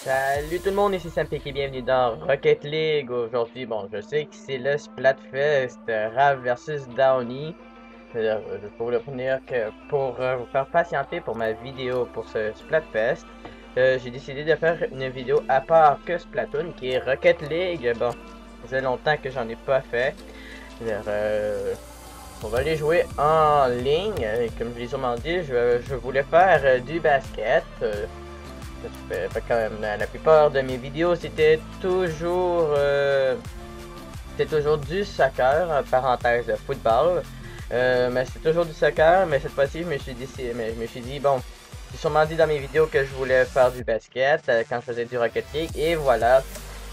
Salut tout le monde, ici Sam et bienvenue dans Rocket League. Aujourd'hui, bon, je sais que c'est le Splatfest Rav versus Downey. Je peux vous le prévenir que pour vous faire patienter pour ma vidéo pour ce Splatfest, j'ai décidé de faire une vidéo à part que Splatoon qui est Rocket League. Bon, ça fait longtemps que j'en ai pas fait. Alors, on va aller jouer en ligne. Comme je l'ai sûrement dit, je voulais faire du basket. Fait quand même, la plupart de mes vidéos, c'était toujours du soccer, en parenthèse football. Mais c'est toujours du soccer, mais cette fois-ci, je me suis dit, bon, j'ai sûrement dit dans mes vidéos que je voulais faire du basket quand je faisais du Rocket League, et voilà,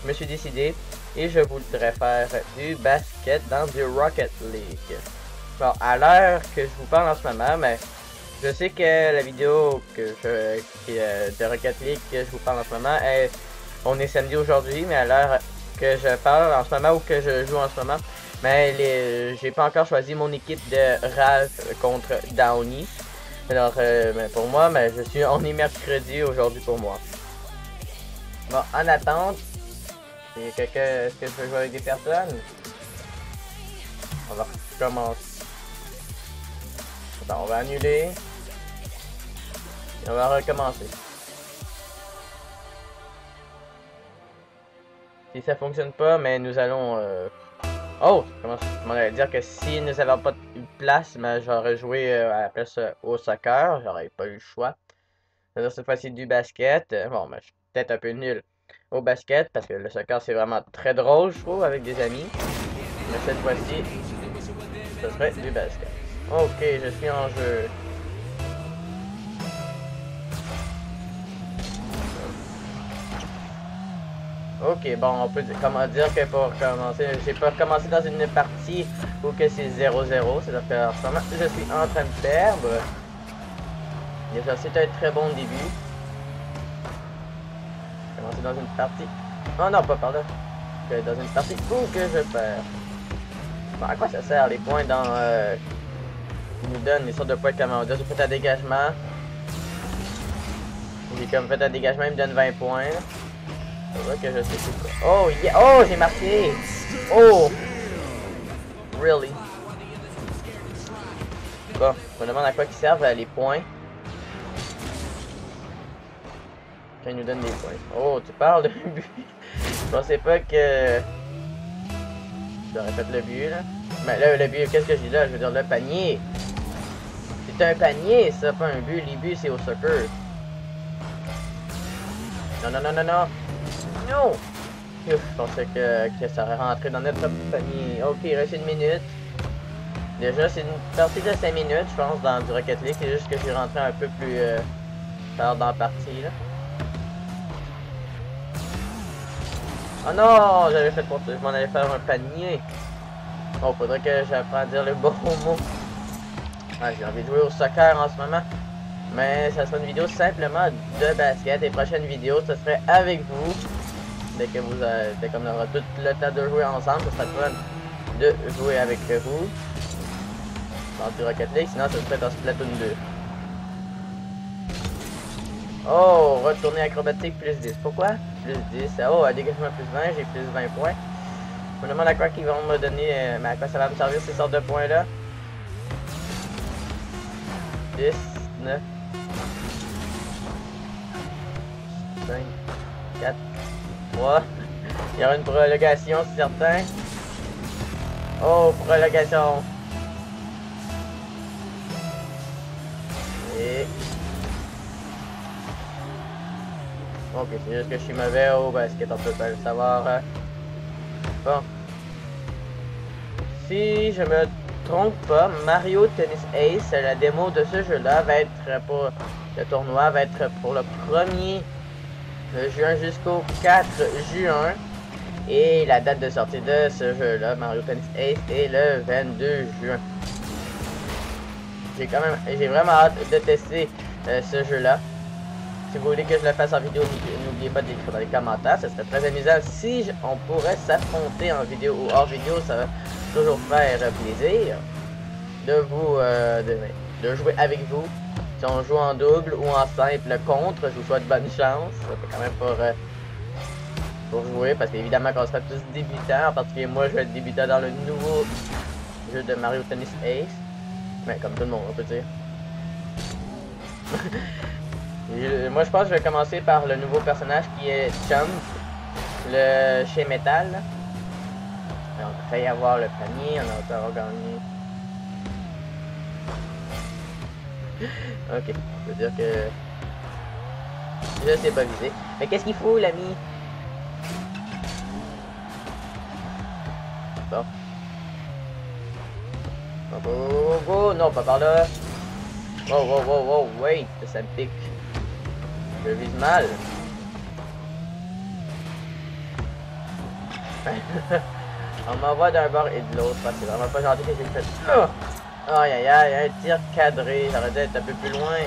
je me suis décidé et je voudrais faire du basket dans du Rocket League. Bon, à l'heure que je vous parle en ce moment, mais je sais que la vidéo de Rocket League que je vous parle en ce moment, on est samedi aujourd'hui, mais à l'heure que je parle en ce moment ou que je joue en ce moment, mais j'ai pas encore choisi mon équipe de Ralph contre Downey. Alors, pour moi, on est mercredi aujourd'hui pour moi. Bon, en attente, est-ce que je veux jouer avec des personnes? On va recommencer. Attends, on va annuler. Et on va recommencer. Si ça fonctionne pas, mais nous allons... Oh! Je m'en allais dire que si nous n'avions pas de place, mais j'aurais joué à la place au soccer. J'aurais pas eu le choix. C'est-à-dire cette fois-ci du basket. Bon, je suis peut-être un peu nul au basket, parce que le soccer c'est vraiment très drôle, je trouve, avec des amis. Mais cette fois-ci, ce serait du basket. Ok, je suis en jeu. Ok, bon, on peut comment dire que pour commencer, j'ai pas commencé dans une partie où que c'est 0-0, c'est-à-dire que en ce moment, je suis en train de perdre. Déjà, c'est un très bon début. Commencer dans une partie. Oh non, pas par là. Dans une partie où que je perds. Bon, à quoi ça sert les points dans... Ils nous donnent les sortes de points comme on dit, j'ai fait un dégagement. J'ai comme fait un dégagement, il me donne 20 points. C'est vrai que je sais plus quoi. Oh, yeah! Oh, j'ai marqué! Oh! Really? Bon, je me demande à quoi ils servent les points. Quand ils nous donnent des points. Oh, tu parles de but. Je pensais pas que... J'aurais fait le but, là. Mais là, le but, qu'est-ce que j'ai là? Je veux dire, le panier. C'est un panier, ça, pas un but. Les buts, c'est au soccer. Non, non, non, non, non. Non! Ouf, je pensais que ça aurait rentré dans notre panier. Ok, il reste une minute. Déjà, c'est une partie de 5 minutes, je pense, dans du Rocket League. C'est juste que j'ai rentré un peu plus tard dans la partie, là. Oh non! J'avais fait pour ça. Je m'en allais faire un panier. Bon, faudrait que j'apprenne à dire le bon mot. Ah, j'ai envie de jouer au soccer en ce moment. Mais ça sera une vidéo simplement de basket. Et prochaine vidéo, ce serait avec vous. Dès qu'on aura tout le temps de jouer ensemble, ce sera fun de jouer avec vous. Dans du Rocket League, sinon ça serait dans Splatoon 2. Oh, retourner acrobatique plus 10. Pourquoi? Plus 10. Oh, à dégagement plus 20, j'ai plus 20 points. Je me demande à quoi qu'ils vont me donner, mais à quoi ça va me servir ces sortes de points-là. 10, 9, 5, 4, 3. Il y aura une prolongation, c'est certain. Oh, prolongation. Et... Ok, c'est juste que je suis mauvais au basket, on peut pas le savoir. Bon. Si je me trompe pas, Mario Tennis Ace, la démo de ce jeu-là va être pour... Le tournoi va être pour le 1er juin jusqu'au 4 juin. Et la date de sortie de ce jeu-là, Mario Tennis Ace, est le 22 juin. J'ai vraiment hâte de tester ce jeu-là. Si vous voulez que je le fasse en vidéo, n'oubliez pas d'écrire dans les commentaires. Ce serait très amusant si on pourrait s'affronter en vidéo ou hors vidéo. Ça va toujours faire plaisir de vous de jouer avec vous. Si si on joue en double ou en simple contre, je vous souhaite bonne chance. Ça fait quand même pour jouer, parce qu'évidemment qu'on sera tous débutants, en particulier moi je vais être débutant dans le nouveau jeu de Mario Tennis Ace. Mais comme tout le monde, on peut dire. Moi je pense que je vais commencer par le nouveau personnage qui est Chump, le chez Metal. On a failli avoir le panier, on a encore gagné. Ok, ça veut dire que je sais pas viser. Mais qu'est-ce qu'il faut, l'ami? Bon. Oh, non, pas par là. Wow, wait, ça me pique. Je vise mal. On m'envoie d'un bord et de l'autre, c'est vraiment pas gentil que j'ai fait ça. Aïe, un tir cadré, j'aurais dû être un peu plus loin.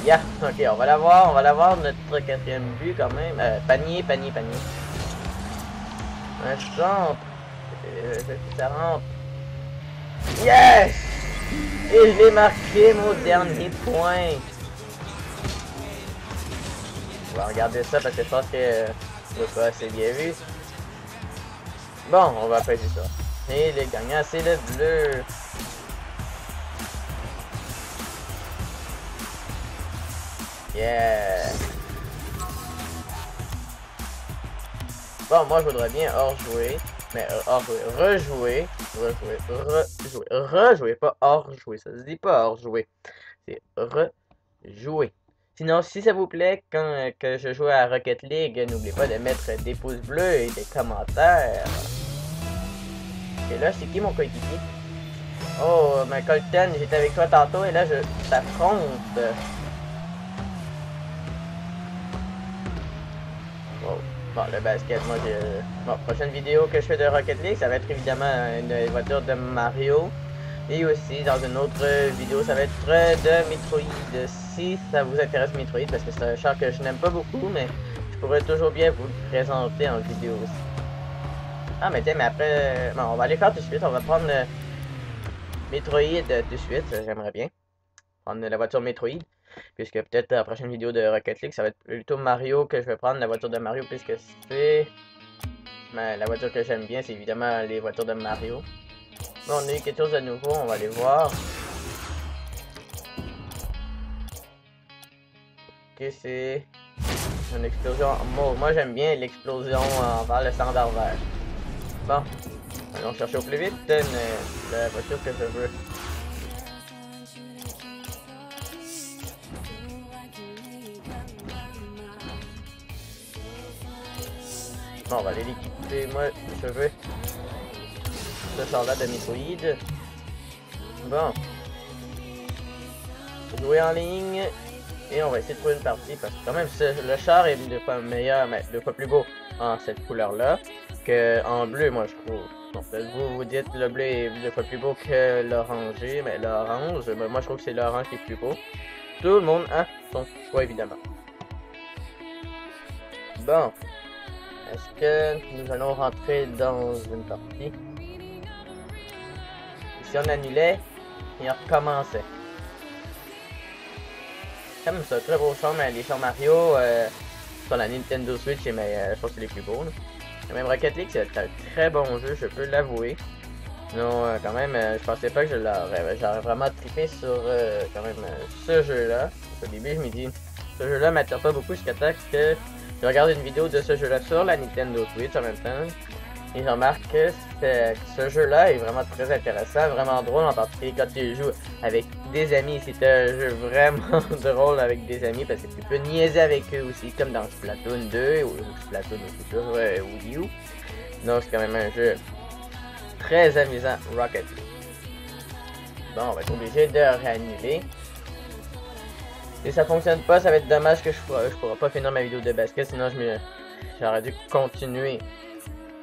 Yeah, ok, on va l'avoir, notre quatrième but quand même. Panier. Un centre. Ça rentre. Yes! Et je l'ai marqué, mon dernier point. On va regarder ça parce que je pense que c'est pas assez bien vu. Bon, on va apaiser ça. Et les gagnants, c'est le bleu. Yeah! Bon, moi je voudrais bien hors-jouer. Mais hors-jouer, rejouer, pas hors-jouer. Ça se dit pas hors-jouer. C'est rejouer. Sinon, si ça vous plaît, quand que je joue à Rocket League, n'oubliez pas de mettre des pouces bleus et des commentaires. Et là, c'est qui mon coéquipier? Oh, mais Colton, j'étais avec toi tantôt et là, je t'affronte. Wow. Bon, le basket, moi, j'ai... Bon, prochaine vidéo que je fais de Rocket League, ça va être évidemment une voiture de Mario. Et aussi, dans une autre vidéo, ça va être de Metroid. Si ça vous intéresse Metroid, parce que c'est un char que je n'aime pas beaucoup, mais je pourrais toujours bien vous le présenter en vidéo aussi. Ah, mais tiens, mais après... Bon, on va aller faire tout de suite. On va prendre Metroid tout de suite. J'aimerais bien prendre la voiture Metroid. Puisque peut-être la prochaine vidéo de Rocket League, ça va être plutôt Mario que je vais prendre. La voiture de Mario, puisque c'est... Mais la voiture que j'aime bien, c'est évidemment les voitures de Mario. Bon, on a eu quelque chose de nouveau, on va aller voir. Ok, c'est une explosion. Moi j'aime bien l'explosion envers le standard vert. Bon, allons chercher au plus vite la voiture que je veux. Bon, on va aller l'équiper. Moi, je veux ce char-là de Metroid. Bon. Jouer en ligne. Et on va essayer de trouver une partie. Parce que quand même, le char est deux fois meilleur, mais deux fois plus beau en cette couleur-là. En bleu, moi, je trouve. Bon, vous dites le bleu est deux fois plus beau que l'orangé. Mais l'orange, moi, je trouve que c'est l'orange qui est plus beau. Tout le monde a son choix, évidemment. Bon. Est-ce que nous allons rentrer dans une partie? Et si on annulait, et on recommençait. Comme ça, très beau char, mais les chars Mario sur la Nintendo Switch, mais je pense que c'est les plus beaux. Là. Même Rocket League, c'est un très bon jeu, je peux l'avouer. Non, quand même, je pensais pas que j'aurais vraiment trippé sur quand même ce jeu-là. Au début, je me dis, ce jeu-là m'attire pas beaucoup jusqu'à temps que je regarde une vidéo de ce jeu-là sur la Nintendo Switch en même temps. Et je remarque que ce jeu-là est vraiment très intéressant, vraiment drôle, en particulier quand tu joues avec des amis. C'est un jeu vraiment drôle avec des amis parce que tu peux niaiser avec eux aussi, comme dans Splatoon 2 ou Splatoon aussi sur Wii U. Donc c'est quand même un jeu très amusant, Rocket League. Bon, on va être obligé de réannuler. Si ça fonctionne pas, ça va être dommage que je pourrai pas finir ma vidéo de basket, sinon j'aurais dû continuer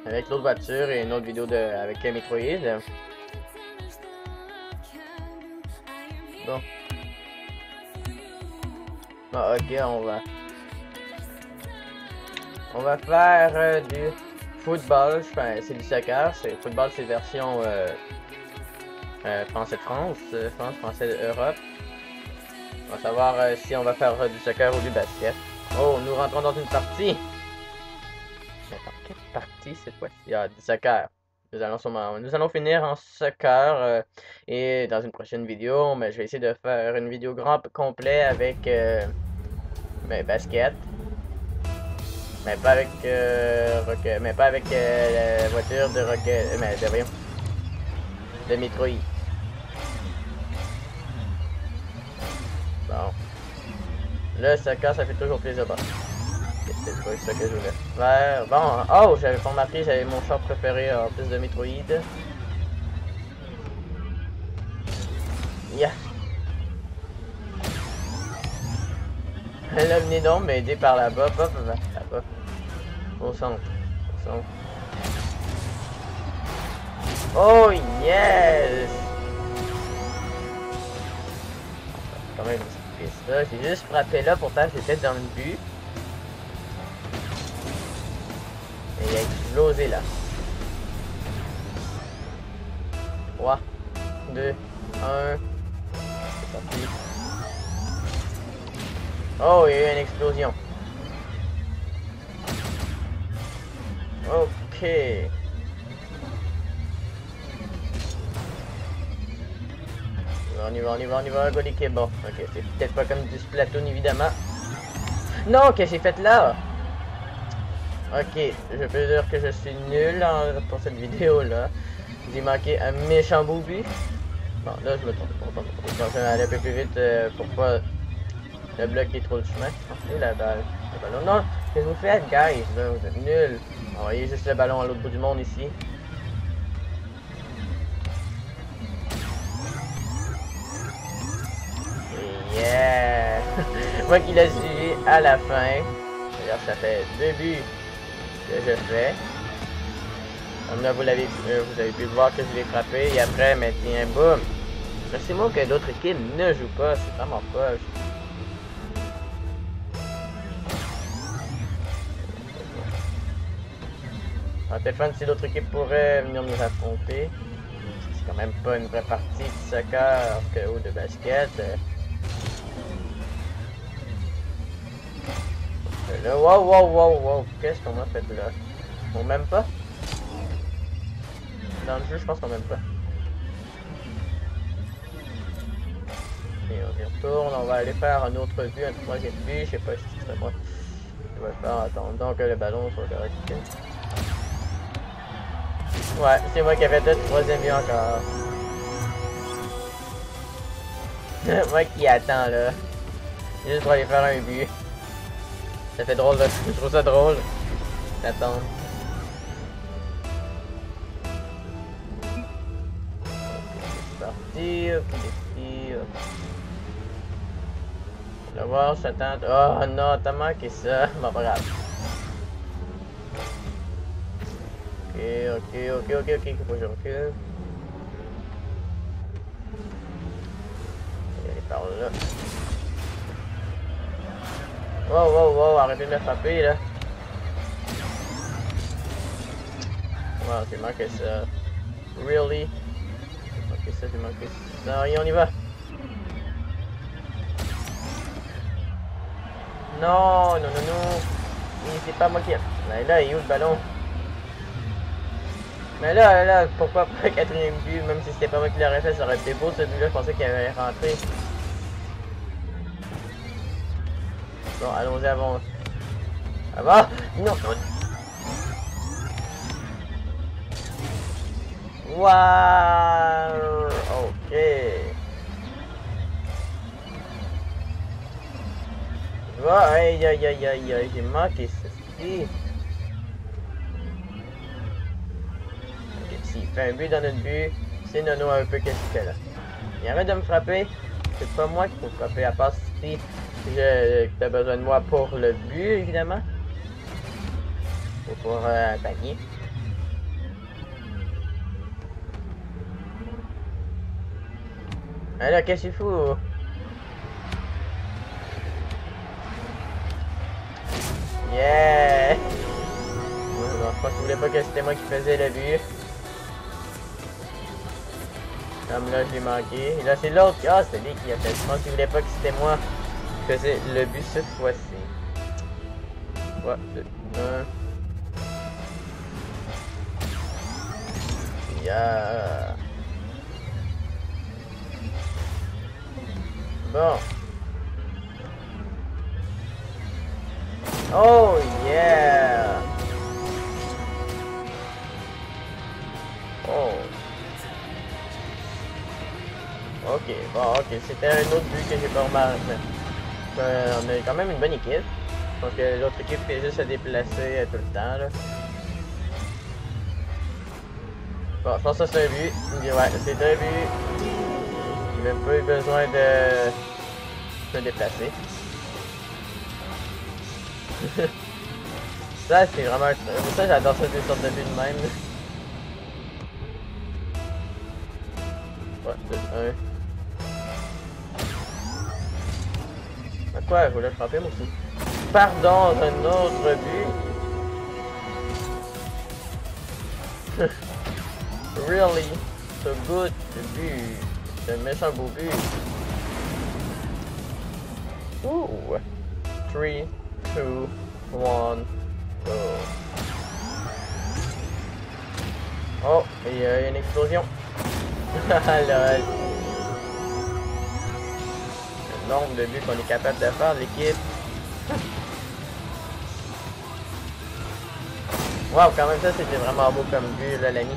avec l'autre voiture et une autre vidéo avec Metroid. Bon. Ah, ok, on va faire du football, c'est du soccer. Football, c'est version français de France, France, français d'Europe. On va savoir si on va faire du soccer ou du basket. Oh, nous rentrons dans une partie. Mais dans quelle partie cette fois-ci? Ah, du soccer. Nous allons finir en soccer et dans une prochaine vidéo, mais je vais essayer de faire une vidéo grand complet avec basket. Mais pas avec mais pas avec la voiture de Rocket, mais voyons, de Metroid. Bon. Le soccer, ça fait toujours plaisir. Bon. C'est pas ça que je voulais faire. Bon, oh, j'avais pas remarqué, j'avais mon char préféré en plus de Metroid. Yeah. Là, venez donc m'aider par là-bas, là-bas. Au centre. Au centre. Oh yes! Quand même ça. J'ai juste frappé là, pourtant j'étais dans le but. Et il a explosé là. 3, 2, 1. C'est parti. Oh, il y a eu une explosion. Ok. On y va, go l'équipe. Bon, ok, c'est peut-être pas comme du Splatoon évidemment. Non, qu'est-ce que j'ai fait là? Ok, je peux dire que je suis nul pour cette vidéo là. J'ai manqué un méchant beau but. Bon, là je me trompe. Je vais aller un peu plus vite. Pourquoi le bloc est trop de chemin? Oh, la balle. Le ballon. Non, qu'est-ce que vous faites, guys? Là, vous êtes nuls. Envoyez juste le ballon à l'autre bout du monde ici. Yeah! Moi qui l'ai suivi à la fin. D'ailleurs, ça fait 2 buts que je fais. Comme là, vous avez pu voir que je l'ai frappé. Et après, mais tiens, boum! C'est moi que d'autres équipes ne jouent pas. C'est vraiment poche. Ça peut être fun si d'autres équipes pourraient venir nous affronter. C'est quand même pas une vraie partie de soccer ou de basket. Là, wow, qu'est-ce qu'on a fait là? On m'aime pas? Dans le jeu, je pense qu'on m'aime pas. Et on y retourne, on va aller faire un autre but, un troisième but, je sais pas si c'est moi. Je vais faire en attendant que le ballon soit correct. Ouais, c'est moi qui ai fait le troisième but encore. Moi qui attends là. Juste pour aller faire un but. Ça fait drôle, je trouve ça drôle d'attendre. C'est parti, on va voir, j'attends. Oh non, t'as manqué ça. Bon, pas grave. Ok, faut que je recule. On va aller par là. Wow, arrêtez de me frapper là. Wow, j'ai manqué ça. Really? J'ai manqué ça. Et on y va. Non. C'est pas moi qui... Là, il est où le ballon? Mais là, pourquoi pas quatrième but? Même si c'était pas moi qui l'aurais fait, ça aurait été beau ce but-là. Je pensais qu'il allait rentrer. Bon, allons-y avant. Avant? Non. Waouh! Ok. Oh, aïe, j'ai manqué ceci. Ok, s'il fait un but dans notre but, c'est Nono un peu qu'est-ce qu'il fait là. Il arrête de me frapper. C'est pas moi qu'il faut frapper, à part si t'as besoin de moi pour le but, évidemment. Ou pour un panier. Alors, qu'est-ce qu'il faut? Yeah! Bon, je pense qu'il voulait pas que c'était moi qui faisais le but. Comme là, je l'ai manqué. Et là, c'est l'autre. Ah, c'est lui qui a fait. Je pense qu'il voulait pas que c'était moi qui faisais le but cette fois-ci. 3, 2, 1. Yeah. Bon. Oh yeah. Oh. Ok, bon, ok, c'était un autre but que j'ai pas remarqué. On a quand même une bonne équipe. Je pense que l'autre équipe fait juste se déplacer tout le temps, là. Bon, je pense que c'est un but. Ouais, c'est un but. J'ai même pas eu besoin de se déplacer. Ça, c'est vraiment... Ça, j'adore ça, des sortes de buts de même. Ouais, 2, 1. Quoi, je voulais frapper moi aussi. Pardon, un autre but. Really? So good but. C'est un méchant beau but. Ouh. 3, 2, 1, go. Oh, il y a une explosion. Lol. Le nombre de buts qu'on est capable de faire, l'équipe. Wow, quand même ça, c'était vraiment beau comme but, là, l'ami.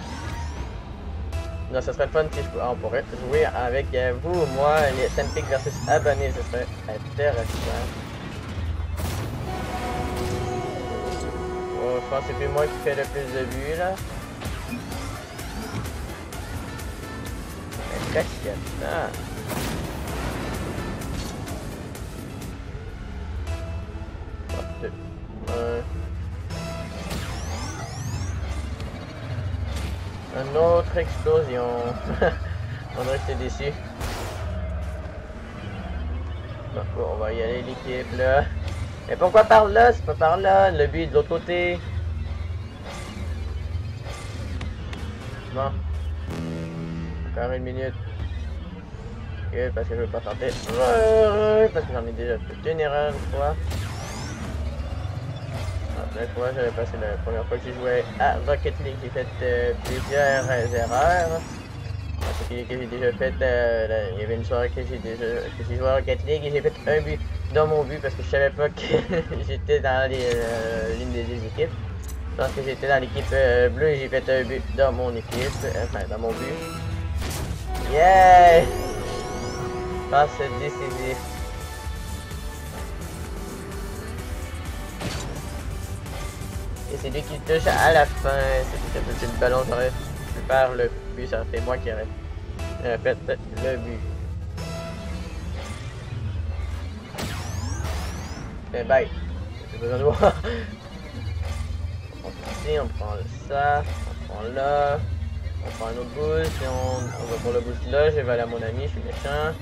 Non, ce serait le fun si on pourrait jouer avec vous, moi, les Sempic versus abonnés, ce serait intéressant. Oh, je pense que c'est plus moi qui fais le plus de buts, là. Impressionnant. Oh, 2, 1. Une autre explosion. On dirait que t'es déçu. Bon, on va y aller l'équipe là. Mais pourquoi par là? C'est pas par là. Le but est de l'autre côté. Bon. Encore une minute. Ok, parce que je veux pas tenter. Parce que j'en ai déjà fait une erreur une fois. La fois, j'avais passé la première fois que j'ai joué à Rocket League, j'ai fait plusieurs erreurs. Parce que j'ai déjà fait, il y avait une soirée que j'ai joué à Rocket League et j'ai fait un but dans mon but parce que je savais pas que j'étais dans l'une des deux équipes. Je pense que j'étais dans l'équipe bleue et j'ai fait un but dans mon équipe, enfin dans mon but. Yeah! Passe décisif. Et c'est lui qui touche à la fin. C'est le ballon, j'aurais pu faire le but, ça fait moi qui aurais fait le but. Mais bye. J'ai besoin de voir. On prend ici, on prend ça, on prend là, on prend un autre boost et on va pour le boost là. Je vais aller à mon ami, je suis méchant.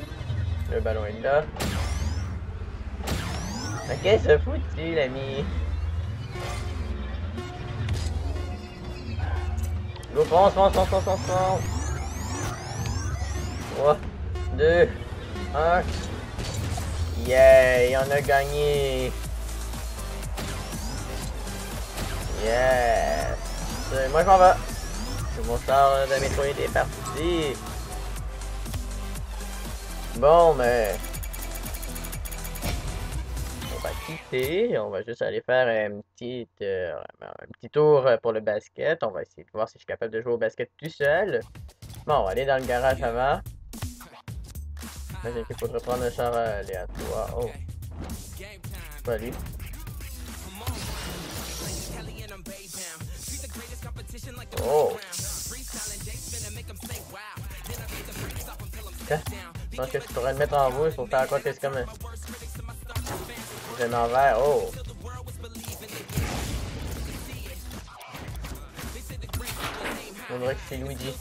Le ballon est là. Ok, c'est foutu l'ami. Go, fonce. 3, 2, 1. Yeah, on a gagné. Yes. Moi, je m'en vais. Mon char de métro est parti. Bon, mais... on va quitter. On va juste aller faire un petit tour pour le basket. On va essayer de voir si je suis capable de jouer au basket tout seul. Bon, on va aller dans le garage avant. J'imagine qu'il faudrait prendre un char aléatoire. Oh. Pas lui. Oh. Je pense que je pourrais le mettre en rouge pour faire quoi que c'est comme un... je mets en vert. Oh. On dirait que c'est Luigi.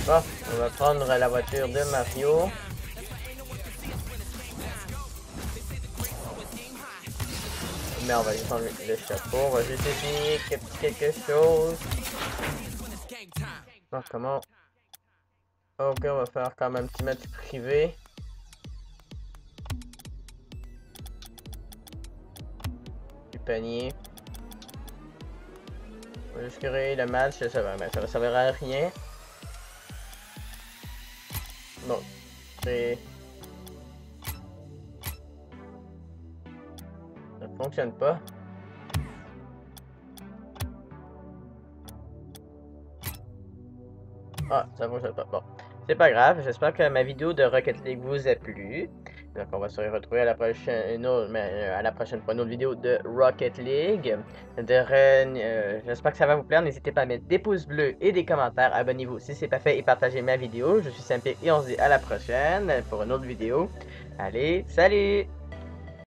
Bon, on va prendre la voiture de Mario. Mais on va juste enlever le chapeau. On va juste essayer quelque chose. Donc, comment... Ok, on va faire quand même un petit match privé. Du panier. On va juste créer le match, ça va servir à rien. Non, c'est... Ça ne fonctionne pas. Ah, ça fonctionne pas. Bon, c'est pas grave. J'espère que ma vidéo de Rocket League vous a plu. Donc, on va se retrouver à la prochaine, à la prochaine fois, une autre vidéo de Rocket League. J'espère que ça va vous plaire. N'hésitez pas à mettre des pouces bleus et des commentaires. Abonnez-vous si c'est pas fait et partagez ma vidéo. Je suis Sampé et on se dit à la prochaine pour une autre vidéo. Allez, salut!